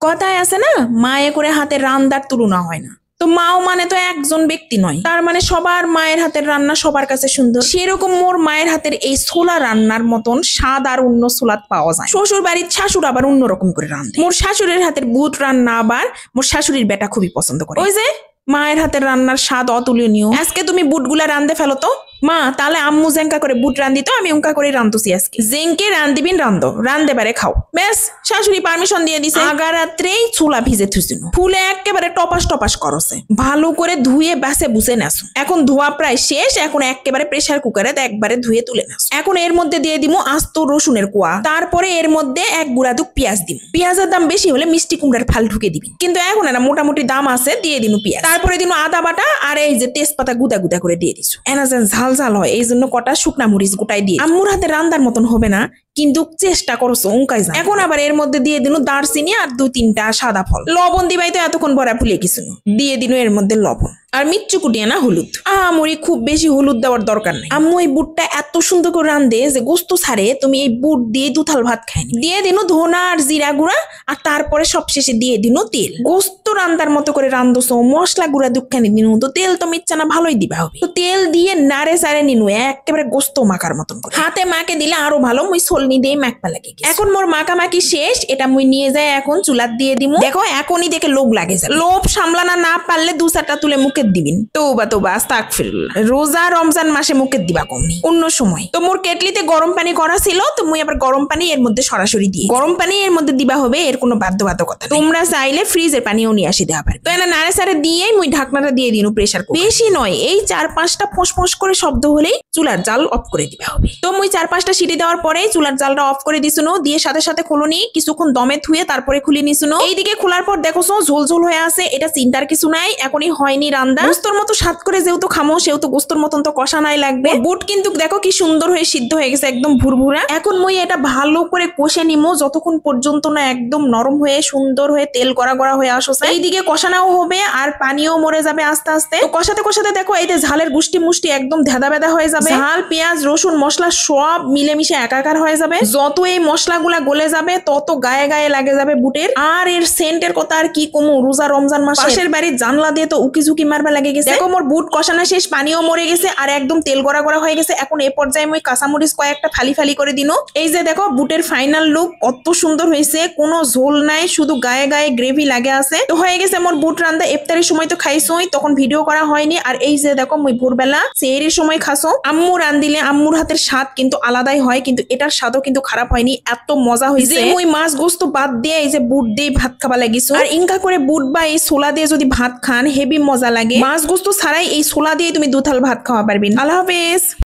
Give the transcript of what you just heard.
কথায় আছে না, মায়ে করে হাতের রান্নার তুলনা হয় না। তো মাও মানে তো একজন ব্যক্তি নয়, তার মানে সবার মায়ের হাতের রান্না সবার কাছে সুন্দর। সেরকম মোর মায়ের হাতের এই ছোলা রান্নার মতন স্বাদ আর অন্য ছোলাত পাওয়া যায়। শ্বশুর বাড়ির শাশুড় আবার অন্যরকম করে রান্ধে। মোর শাশুড়ির হাতের বুট রান্না আবার মোর শাশুড়ির বেটা খুবই পছন্দ করে। ওই যে মায়ের হাতের রান্নার স্বাদ অতুলনীয়। আজকে তুমি বুটগুলা রান্ধে ফেলো তো মা, তাহলে আম্মু জেঙ্কা করে বুট রান্ধি তো আমি উঙ্কা করে রান্ধছি আজকে। জেঙ্কে রান্ধিবিন রান্ধো, রান্ধে পারে খাও। ব্যাস শাশুড়ি পারমিশন দিয়ে দিছে। আগা রাত্রেই চুলা ভিজে থুইছিল, ফুলে একেবারে টপাস টপাস করছে। ভালো করে ধুয়ে বাসে বুঝে নেছো। এখন ধোয়া প্রায় শেষ, এখন একেবারে প্রেসার কুকারে একবারে ধুয়ে তুলে নেছো। এখন এর মধ্যে দিয়ে দিমু আস্ত রসুনের কোয়া, তারপরে এর মধ্যে এক গুড়া দুক পেঁয়াজ দিম। পেঁয়াজের দাম বেশি হলে মিষ্টি কুমড়ার ফাল ঢুকে দিবি, কিন্তু এখন এরা মোটামুটি দাম আছে, দিয়ে দিনু পেঁয়াজ। তারপরে দিনু আদা বাটা আর এই যে তেজপাতা গুদা গুদা করে দিয়ে দিছো। এনা যেন ঝাল ঝাল হয় এই জন্য কটা শুকনা মরিচ গোটাই দিয়ে। আম্মুর হাতে রান্দার মতন হবে না, কিন্তু চেষ্টা করছো উঙ্কাই যা। এখন আবার এর মধ্যে দিয়ে দিনু দারচিনি আর 2-3টা সাদা ফল। লবণ দিবাই তো এতক্ষণ ভরা ফুলিয়ে কিছু দিয়ে দিনু এর মধ্যে লবণ আর মিচ্ছু কুটিয়ে না হলুদ। আমরি খুব বেশি হলুদ দেওয়ার দরকার নেই। আম্মু এই বুটটা এত সুন্দর করে রান্ধে যে গোস্ত ছাড়ে তুমি এই বুট দিয়ে দুথাল ভাত খাইনি। দিয়ে দিনু ধনা আর জিরা গুঁড়া, আর তারপরে সবশেষে দিয়ে দিনু তেল। গোস্ত রান্দার মতো করে রান্ধছো, মশলা গুঁড়া দুখানি দিনু, তো তেল তো মিচ্ছানা ভালোই দিবা হবে। তো তেল দিয়ে নাড়ে চাড়ে নিনু একেবারে গোস্ত মাখার মতন করে। হাতে মাকে দিলে আরো ভালো, মুই ছলনি দিয়ে মাখপা লাগে। এখন মোর মাখামাখি শেষ, এটা মুই নিয়ে যাই এখন চুলাত দিয়ে দিমু। দেখো এখনই দেখে লোভ লাগে যায়। লোভ সামলানা না পারলে 2-4টা তুলে মুখে দিবিন। তৌবা তৌবা আস্তাগফিরুল্লাহ। রোজা রমজান মাসে মুখে দিবা কমনি, অন্য সময়। তো মোর কেটলিতে গরম পানি করা ছিল, তো মুই আবার গরম পানি এর মধ্যে সরাসরি দিই। গরম পানি এর মধ্যে দিবা হবে, এর কোনো বাধ্যবাধকতা। তোমরা চাইলে ফ্রিজের পানিও নিয়ে আসি দেওয়া পারবে। তো এনা নাড়ে সাড়ে দিয়েই মুই ঢাকনাটা দিয়ে দিনু প্রেসার কুকার। বেশি নয়, এই 4-5টা ফোঁস করে শব্দ হলেই চুলার জাল অফ করে দিবা হবে। তো মুই 4-5টা সিটি দেওয়ার পরেই চুলার জালটা অফ করে দিছুনো, দিয়ে সাথে সাথে খুলুনি, কিছুক্ষণ দমে থুয়ে তারপরে খুলে নিছুনো। এইদিকে খোলার পর দেখোছো ঝোল ঝোল হয়ে আছে, এটা চিন্তার কিছু নাই, এখনই হয়নি রান্না। গোস্তর মতো স্বাদ করে যেহেতু খামো, সেহেতু গোস্তর মতন তো কষা নাই লাগবে। বুট কিন্তু দেখো কি সুন্দর হয়ে সিদ্ধ হয়ে গেছে, একদম ভুরভুরা। এখন মুই এটা ভালো করে কষে নিমো যতক্ষণ পর্যন্ত না একদম নরম হয়ে সুন্দর হয়ে তেল গড়া গড়া হয়ে আসছে। এইদিকে কষানাও হবে আর পানিও মরে যাবে আস্তে আস্তে। তো কষাতে কষাতে দেখো এই যে ঝালের গুষ্টি মুষ্টি একদম ধেদা বেদা হয়ে যাবে। ঝাল পেঁয়াজ রসুন মশলা সব মিলেমিশে একাকার হয়ে যাবে। যত এই মশলাগুলা গলে যাবে তত গায়ে গায়ে লাগে যাবে বুটের। আর এর সেন্টের কথা আর কি কমু, রোজা রমজান মাসে পাশের বাড়ির জানলা দিয়ে তো উকি ঝুঁকি মারবা লাগে গেছে। দেখো মোর বুট কষানো শেষ, পানিও মরে গেছে আর একদম তেল গড়া গড়া হয়ে গেছে। এখন এই পর্যায়ে আমি কাঁচামরিচ কয়েকটা ফালি ফালি করে দিনো। এই যে দেখো বুটের ফাইনাল লুক কত সুন্দর হয়েছে, কোনো ঝোল নাই, শুধু গায়ে গায়ে গ্রেভি লাগে আছে। তো হয়ে গেছে মোর বুট রান্দা। ইফতারের সময় তো খাইছোই, তখন ভিডিও করা হয়নি। আর এই যে দেখো মুই ভোরবেলা সেহরির সময় খাসো। আম্মু রান্দিলে আম্মুর হাতের স্বাদ কিন্তু আলাদাই হয়, কিন্তু এটার স্বাদও কিন্তু খারাপ হয়নি, এত মজা হয়েছে। মুই মাছ গোস্ত বাদ দিয়ে এই যে বুট দিয়ে ভাত খাবা লাগিছো। আর ইনকা করে বুট বা এই ছোলা দিয়ে যদি ভাত খান হেভি মজা লাগে। মাছ গোস্ত ছাড়াই এই ছোলা দিয়ে তুমি দুথাল ভাত খাওয়া পারবেন। আল্লাহ হাফেজ।